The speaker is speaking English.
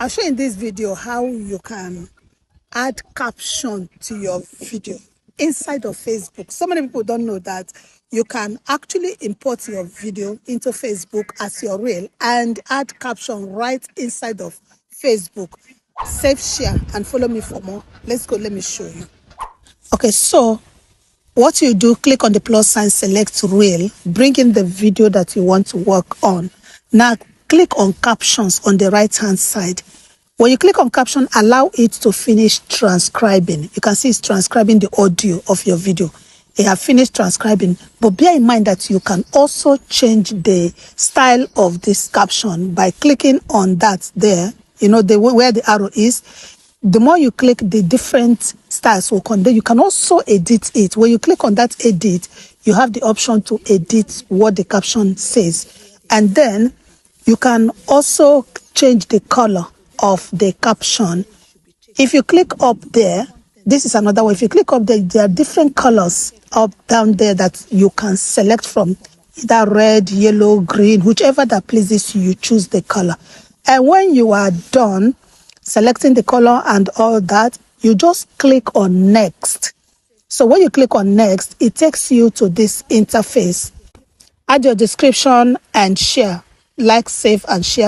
I'll show in this video how you can add caption to your video inside of Facebook. So many people don't know that you can actually import your video into Facebook as your reel and add caption right inside of Facebook. Save, share, and follow me for more. Let's go. Let me show you. Okay, so what you do, click on the plus sign, select reel, bring in the video that you want to work on. Now click on captions on the right hand side. When you click on caption, allow it to finish transcribing. You can see it's transcribing the audio of your video. It have finished transcribing, but bear in mind that you can also change the style of this caption by clicking on that there, where the arrow is. The more you click, the different styles will come. Then you can also edit it. When you click on that edit, you have the option to edit what the caption says. And then you can also change the color of the caption. If you click up there, this is another way. If you click up there, there are different colors up down there that you can select from, either red, yellow, green, whichever that pleases you, you choose the color. And when you are done selecting the color and all that, you just click on next. So when you click on next, it takes you to this interface. Add your description and share. Like, save, and share.